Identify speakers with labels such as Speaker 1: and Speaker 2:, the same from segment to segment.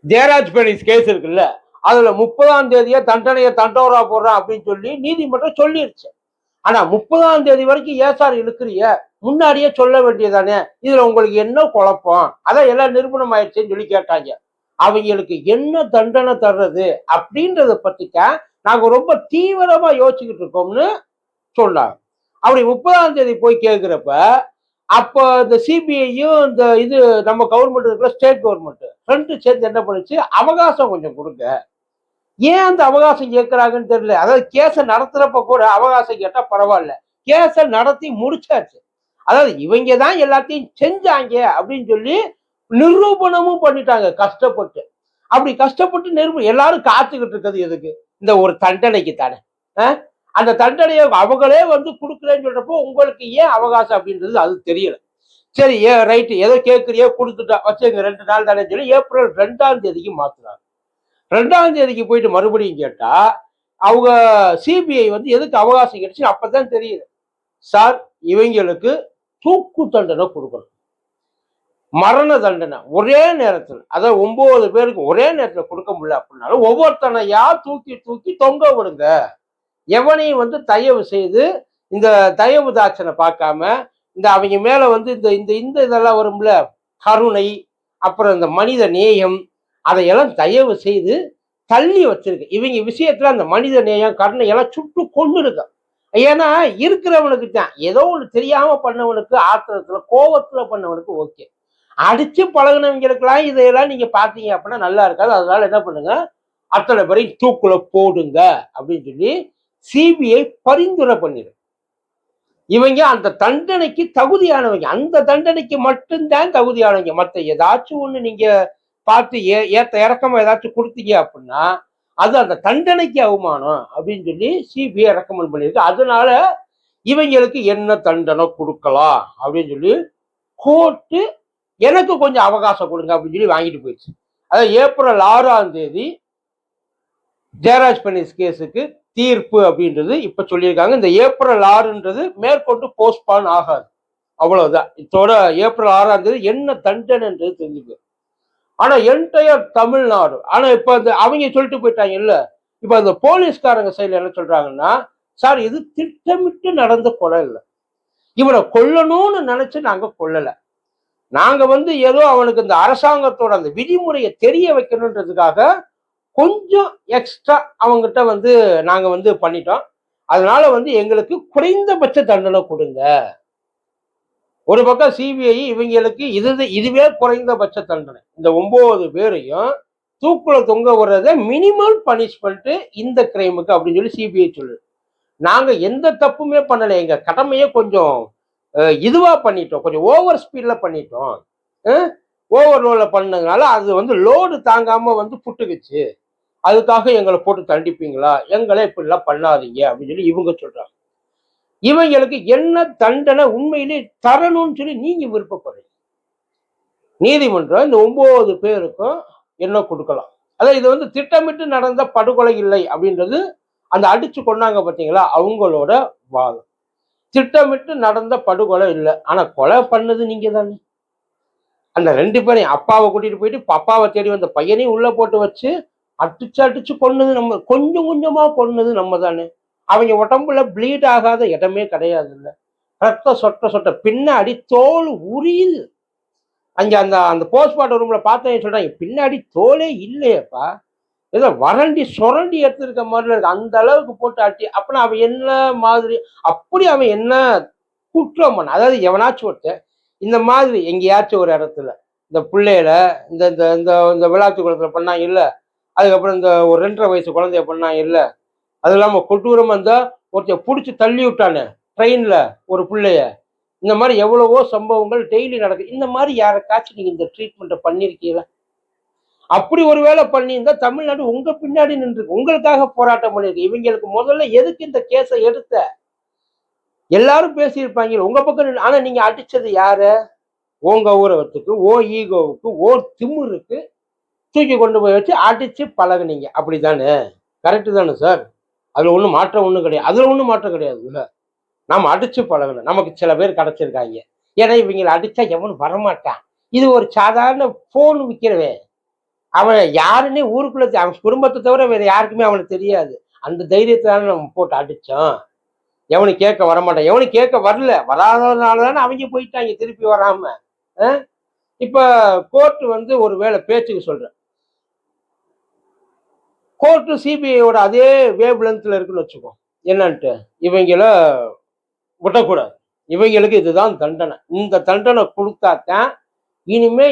Speaker 1: Jayaraj penis case இருக்குல்ல, அதுல 30ஆம் தேதியே தண்டனையை தண்டோரா போடுறான் அப்படின்னு சொல்லி நீதிமன்றம் சொல்லிருச்சு. ஆனா 30ஆம் தேதி வரைக்கும் ஏன் சார் இழுக்கிறிய? முன்னாடியே சொல்ல வேண்டியதானே? இதுல உங்களுக்கு என்ன குழப்பம்? அதான் எல்லாம் நிரூபணம் ஆயிடுச்சுன்னு சொல்லி கேட்டாங்க. அவங்களுக்கு என்ன தண்டனை தர்றது அப்படின்றத பத்திக்க நாங்க ரொம்ப தீவிரமா யோசிச்சுக்கிட்டு இருக்கோம்னு சொன்னாங்க. அப்படி 30ஆம் தேதி போய் கேட்கிறப்ப, அப்ப இந்த சிபிஐயும் இந்த இது நம்ம கவர்மெண்ட் இருக்கிற ஸ்டேட் கவர்மெண்ட் ரெண்டும் சேர்ந்து என்ன பண்ணுச்சு, அவகாசம் கொஞ்சம் கொடுங்க. ஏன் அந்த அவகாசம் கேட்கிறாங்கன்னு தெரியல. அதாவது கேஸை நடத்துறப்ப கூட அவகாசம் கேட்டா பரவாயில்ல, கேஸை நடத்தி முடிச்சாச்சு. அதாவது இவங்க தான் எல்லாத்தையும் செஞ்சாங்க அப்படின்னு சொல்லி நிரூபணமும் பண்ணிட்டாங்க கஷ்டப்பட்டு. அப்படி கஷ்டப்பட்டு எல்லாரும் காத்துக்கிட்டு இருக்கிறது எதுக்கு? இந்த ஒரு தண்டனைக்கு தானே. அந்த தண்டனையை அவங்களே வந்து கொடுக்குறேன்னு சொல்றப்போ உங்களுக்கு ஏன் அவகாசம் அப்படின்றது அது தெரியல. சரி ரைட்டு, ஏதோ கேட்குறியோ கொடுத்துட்டா வச்சுங்க 2 நாள் தானே சொல்லி ஏப்ரல் 2ஆம் தேதிக்கு மாத்துறாங்க. 2ஆம் தேதிக்கு போயிட்டு மறுபடியும் கேட்டா அவங்க சிபிஐ வந்து எதுக்கு அவகாசம் கிடைச்சு அப்பதான் தெரியுது. சார் இவங்களுக்கு தூக்கு தண்டனை கொடுக்கணும், மரண தண்டனை ஒரே நேரத்தில், அதாவது 9 பேருக்கு ஒரே நேரத்தில் கொடுக்க முடியல அப்படின்னாலும் ஒவ்வொருத்தனையா தூக்கி தூக்கி தொங்க விடுங்க. எவனையும் வந்து தயவு செய்து இந்த தயவு தாட்சனை பார்க்காம இந்த அவங்க மேல வந்து இந்த இந்த இந்த இதெல்லாம் வரும்ல, கருணை, அப்புறம் இந்த மனித நேயம், அதையெல்லாம் தயவு செய்து தள்ளி வச்சிருக்கு. இவங்க விஷயத்துல அந்த மனித நேயம் கருணை எல்லாம் சுட்டு கொண்டு இருக்கு. ஏன்னா இருக்கிறவனுக்கு தான் ஏதோ ஒன்று தெரியாம பண்ணவனுக்கு, ஆத்திரத்துல கோபத்துல பண்ணவனுக்கு ஓகே. அடிச்சு பழகினவங்களுக்கெல்லாம் இதையெல்லாம் நீங்க பாத்தீங்க அப்படின்னா நல்லா இருக்காது. அதனால என்ன பண்ணுங்க, அத்தனை பேரையும் தூக்குல போடுங்க அப்படின்னு சொல்லி சிபிஐ பரிந்துரை பண்ணிடு. இவங்க அந்த தண்டனைக்கு தகுதியானவங்க, அந்த தண்டனைக்கு மட்டும்தான் தகுதியானவங்க. மற்ற ஏதாச்சும் ஒண்ணு நீங்க பார்த்து ஏத்த இறக்கமா ஏதாச்சும் கொடுத்தீங்க அப்படின்னா அது அந்த தண்டனைக்கு அவமானம் அப்படின்னு சொல்லி சிபிஐ ரெக்கமெண்ட் பண்ணியிருக்கு. அதனால இவங்களுக்கு என்ன தண்டனை கொடுக்கலாம் அப்படின்னு சொல்லி கோர்ட்டு எனக்கு கொஞ்சம் அவகாசம் கொடுங்க அப்படின்னு சொல்லி வாங்கிட்டு போயிடுச்சு. அதாவது ஏப்ரல் 6ஆம் தேதி ஜெயராஜ் பெனிஸ் கேஸுக்கு தீர்ப்பு அப்படின்றது இப்ப சொல்லியிருக்காங்க. இந்த ஏப்ரல் 6ன்றது மேற்கொண்டு போஸ்ட்பான் ஆகாது, அவ்வளவுதான். இதோட ஏப்ரல் 6ஆம் தேதி என்ன தண்டனைன்றது தெரிஞ்சுக்கு. ஆனா என்டையர் தமிழ்நாடு, ஆனா இப்ப இந்த அவங்க சொல்லிட்டு போயிட்டாங்க இல்ல, இப்ப அந்த போலீஸ்காரங்க சைடுல என்ன சொல்றாங்கன்னா, சார் இது திட்டமிட்டு நடந்த கொலை இல்லை, இவனை கொல்லணும்னு நினைச்சு நாங்க கொல்லல, நாங்க வந்து ஏதோ அவனுக்கு இந்த அரசாங்கத்தோட அந்த விதிமுறையை தெரிய வைக்கணுன்றதுக்காக கொஞ்சம் எக்ஸ்ட்ரா அவங்ககிட்ட வந்து நாங்க வந்து பண்ணிட்டோம், அதனால வந்து எங்களுக்கு குறைந்தபட்ச தண்டனை கொடுங்க. ஒரு பக்கம் சிபிஐ இவங்களுக்கு இதுவே குறைந்தபட்ச தண்டனை, இந்த 9 பேரையும் தூக்குல தொங்க விடுறத மினிமம் பனிஷ்மெண்ட் இந்த கிரைமுக்கு அப்படின்னு சொல்லி சிபிஐ சொல்லுது. நாங்க எந்த தப்புமே பண்ணல, எங்க கடமையை கொஞ்சம் இதுவா பண்ணிட்டோம், கொஞ்சம் ஓவர் ஸ்பீட்ல பண்ணிட்டோம், ஓவர் லோட்ல பண்ணதுனால அது வந்து லோடு தாங்காம வந்து புட்டுக்குச்சு, அதுக்காக எங்களை போட்டு தண்டிப்பீங்களா, எங்களை இப்படிலாம் பண்ணாதீங்க அப்படின்னு சொல்லி இவங்க சொல்றாங்க. இவங்களுக்கு என்ன தண்டனை உண்மையிலே தரணும்னு சொல்லி நீங்க விருப்பப்படுறீங்க. நீதிமன்றம் இந்த 9 பேருக்கும் என்ன கொடுக்கலாம், அதாவது இது வந்து திட்டமிட்டு நடந்த படுகொலை இல்லை அப்படின்றது அந்த அடிச்சு கொண்டாங்க பார்த்தீங்களா அவங்களோட வாதம். திட்டமிட்டு நடந்த படுகொலை இல்லை, ஆனா கொலை பண்ணது நீங்க தானே. அந்த 2 பேரையும் அப்பாவை கூட்டிட்டு போயிட்டு அப்பாவை தேடி வந்த பையனையும் உள்ள போட்டு வச்சு அடிச்சு அடிச்சு கொன்னது நம்ம, கொஞ்சம் கொஞ்சமா கொன்னது நம்ம தானே. அவங்க உடம்புல ப்ளீட் ஆகாத இடமே கிடையாது இல்ல, ரத்தம் சொட்ட சொட்ட பின்னாடி தோல் உரியுது. அங்க அந்த அந்த போஸ்ட்மார்ட்டம் ரூம்ல பார்த்தேன் சொல்றாங்க, பின்னாடி தோலே இல்லையப்பா, ஏதோ வறண்டி சுரண்டி எடுத்திருக்க மாதிரி இருக்கு, அந்த அளவுக்கு போட்டு அட்டி. அப்படின்னா அவன் என்ன மாதிரி, அப்படி அவன் என்ன குற்றம் பண்ண, அதாவது எவனாச்சும் ஒருத்தன் இந்த மாதிரி எங்கேயாச்சும் ஒரு இடத்துல இந்த பிள்ளையில இந்த இந்த இந்த விளையாட்டு குளத்துல பண்ணாங்க இல்ல, அதுக்கப்புறம் இந்த ஒரு 2.5 வயசு குழந்தைய பண்ணாங்க இல்ல, அது இல்லாம கொடூரமா இருந்தா ஒருத்தர் பிடிச்சி தள்ளி விட்டானு ட்ரெயின்ல ஒரு பிள்ளைய, இந்த மாதிரி எவ்வளவோ சம்பவங்கள் டெய்லி நடக்குது. இந்த மாதிரி யாருக்காச்சும் நீங்க இந்த ட்ரீட்மெண்ட்டை பண்ணிருக்கீங்க? அப்படி ஒரு வேலை பண்ணியிருந்தா தமிழ்நாடு உங்க பின்னாடி நின்று உங்களுக்காக போராட்டம் பண்ணிருக்கு. இவங்களுக்கு முதல்ல எதுக்கு இந்த கேஸை எடுத்த எல்லாரும் பேசியிருப்பாங்க உங்க பக்கம். ஆனா நீங்க அடிச்சது யார? உங்க கௌரவத்துக்கு, ஓ ஈகோவுக்கு, ஓ திமுருக்கு தூக்கி கொண்டு போய் வச்சு அடிச்சு பழகுனீங்க, அப்படித்தானே? கரெக்டு தானே சார்? அதுல ஒன்றும் மாற்றம் ஒன்றும் கிடையாது, அதுல ஒன்றும் மாற்றம் கிடையாது இல்ல. நம்ம அடிச்சு பழகணும், நமக்கு சில பேர் கிடைச்சிருக்காங்க. ஏன்னா இவங்களை அடிச்சா எவனும் வரமாட்டான், இது ஒரு சாதாரண போன் விற்கிறவே, அவன் யாருன்னே ஊருக்குள்ள அவன் குடும்பத்தை தவிர வேற யாருக்குமே அவனுக்கு தெரியாது. அந்த தைரியத்தினால நம்ம போட்டு அடிச்சோம். எவனும் கேட்க வரமாட்டான். எவனும் கேட்க வரல. வராதனால தானே அவங்க போயிட்டாங்க திருப்பி வராம. இப்ப கோர்ட் வந்து ஒரு வேளை பேச்சுக்கு சொல்றேன். கோர்ட் சிபிஐயோட அதே வேவ் லென்த்ல இருக்குன்னு வச்சுக்கோ. என்னன்ட்டு இவங்கள விடக்கூடாது. இவங்களுக்கு இதுதான் தண்டனை. இந்த தண்டனை கொடுத்தாத்தான் இனிமே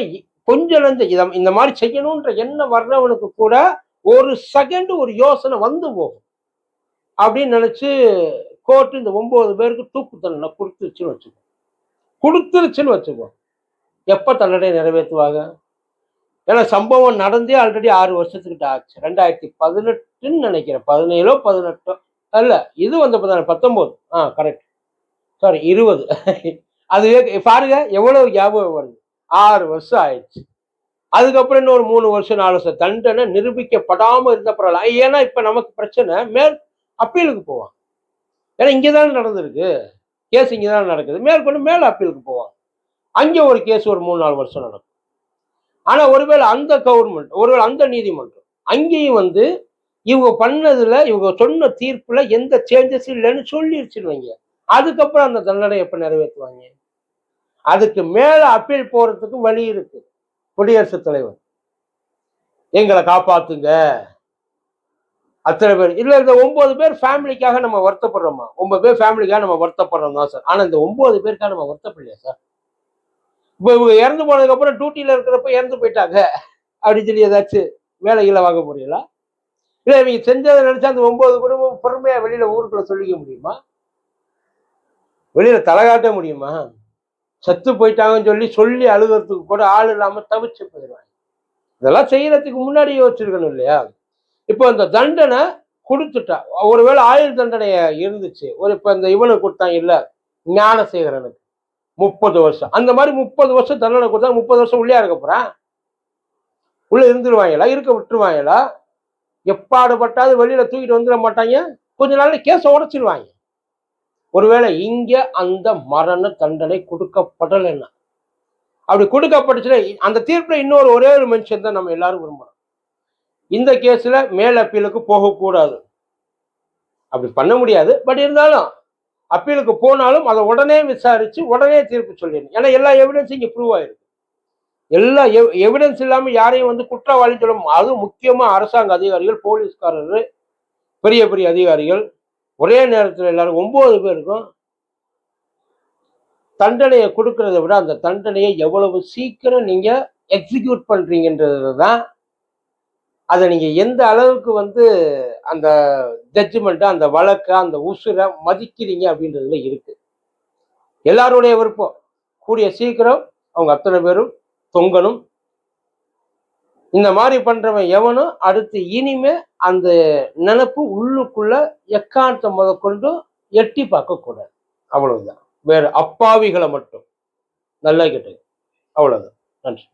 Speaker 1: கொஞ்சம் இந்த மாதிரி செய்யணும்ன்ற எண்ணம் வர்றவனுக்கு கூட ஒரு செகண்ட் ஒரு யோசனை வந்து போகும் அப்படின்னு நினைச்சு கோர்ட் இந்த 9 பேருக்கு தூக்கு தண்டனை கொடுத்துருச்சுன்னு வச்சுக்கோ. எப்ப தண்டனை நிறைவேற்றுவாங்க? ஏன்னா சம்பவம் நடந்தே ஆல்ரெடி 6 வருஷத்துக்கிட்ட ஆச்சு. 2018 நினைக்கிறேன். 17 18 அல்ல, இது வந்து 19. Correct, sorry 20. அதுவே பாருங்க எவ்வளவு ஞாபகம் வருது. 6 வருஷம் ஆயிடுச்சு. அதுக்கப்புறம் இன்னொரு 3 வருஷம் 4 வருஷம் தண்டனை நிரூபிக்கப்படாம இருந்த பரவாயில்ல. ஏன்னா இப்ப நமக்கு பிரச்சனை அப்பீலுக்கு போவான். ஏன்னா இங்கதானே நடந்திருக்கு கேஸ், இங்கதானே நடக்குது. மேற்கொண்டு மேல அப்பீலுக்கு போவாங்க. அங்க ஒரு கேஸ் ஒரு 3-4 வருஷம் நடக்கும். ஆனா ஒருவேளை அந்த கவர்மெண்ட், ஒருவேளை அந்த நீதிமன்றம் அங்கேயும் வந்து இவங்க பண்ணதுல இவங்க சொன்ன தீர்ப்புல எந்த சேஞ்சஸ் இல்லைன்னு சொல்லிருச்சுன்னு, அதுக்கப்புறம் அந்த தண்டனை எப்ப நிறைவேற்றுவாங்க? அதுக்கு மேல அப்பீல் போறதுக்கு வழி இருக்கு. குடியரசுத் தலைவர் எங்களை காப்பாத்துங்க, அத்தனை பேர் இல்ல. இந்த 9 பேர் ஃபேமிலிக்காக நம்ம வருத்தப்படுறோமா? 9 பேர் ஃபேமிலிக்காக நம்ம வருத்தப்படுறோம் தான் சார். ஆனா இந்த 9 பேருக்காக நம்ம வருத்தப்படலையா சார்? இப்ப இவங்க இறந்து போனதுக்கு அப்புறம் டியூட்டியில இருக்கிறப்ப இறந்து போயிட்டாங்க அப்படின்னு சொல்லி ஏதாச்சும் வேலைகளை வாங்க முடியல? இல்ல இவங்க செஞ்சதை நினைச்சா அந்த 9 குடும்பம் பொறுமையா வெளியில ஊருக்குள்ள சொல்லிக்க முடியுமா? வெளியில தலை காட்ட முடியுமா? செத்து போயிட்டாங்கன்னு சொல்லி அழுகிறதுக்கு கூட ஆள் இல்லாம தவிச்சு போயிடுவாங்க. இதெல்லாம் செய்யறதுக்கு முன்னாடி யோசிச்சிருக்கணும் இல்லையா? இப்போ இந்த தண்டனை கொடுத்துட்டா, ஒருவேளை ஆயுள் தண்டனைய இருந்துச்சு, இப்ப இந்த இவனுக்கு கொடுத்தாங்க இல்ல, ஞானசேகரனுக்கு 30 வருஷம். அந்த மாதிரி 30 வருஷம் தண்டனை கொடுத்தா 30 வருஷம் உள்ளே இருக்க போறான். உள்ள இருந்துருவாங்களா? இருக்க விட்டுருவாங்களா? எப்பாடுபட்டாவது வெளியில தூக்கிட்டு வந்துட மாட்டாங்க. கொஞ்ச நாள்ல கேஸ உடைச்சிருவாங்க. ஒருவேளை இங்க அந்த மரண தண்டனை கொடுக்கப்படலைன்னா, அப்படி கொடுக்கப்பட்டுச்சுன்னா அந்த தீர்ப்புல இன்னொரு ஒரே ஒரு மனுஷன் தான் நம்ம எல்லாரும் விரும்பணும். இந்த கேஸ்ல மேல் அப்பீலுக்கு போகக்கூடாது. அப்படி பண்ண முடியாது. பட் இருந்தாலும் அப்பீலுக்கு போனாலும் அதை உடனே விசாரிச்சு உடனே தீர்ப்பு சொல்லிடணும். ஏன்னா எல்லா எவிடன்ஸும் இங்க ப்ரூவ் ஆயிருக்கு. எல்லா எவிடன்ஸ் இல்லாம யாரையும் வந்து குற்றவாளி சொல்ல, அதுவும் முக்கியமா அரசாங்க அதிகாரிகள், போலீஸ்காரர்கள், பெரிய பெரிய அதிகாரிகள் ஒரே நேரத்தில் எல்லாரும் 9 பேருக்கும் தண்டனையை கொடுக்கறத விட அந்த தண்டனையை எவ்வளவு சீக்கிரம் நீங்க எக்ஸிக்யூட் பண்றீங்கன்றது தான், அதை நீங்க எந்த அளவுக்கு வந்து அந்த ஜட்ஜ்மெண்ட், அந்த வழக்கை, அந்த உசுரை மதிக்கிறீங்க அப்படின்றதுல இருக்கு. எல்லாருடைய விருப்பம் கூடிய சீக்கிரம் அவங்க அத்தனை பேரும் தொங்கணும். இந்த மாதிரி பண்றவன் எவனும் அடுத்து இனிமே அந்த நினைப்பு உள்ளுக்குள்ள எக்காந்தம் முதற்கொண்டு எட்டி பார்க்க கூடாது. அவ்வளவுதான். வேற அப்பாவிகளை மட்டும் நல்லா கேட்டது. அவ்வளவுதான். நன்றி.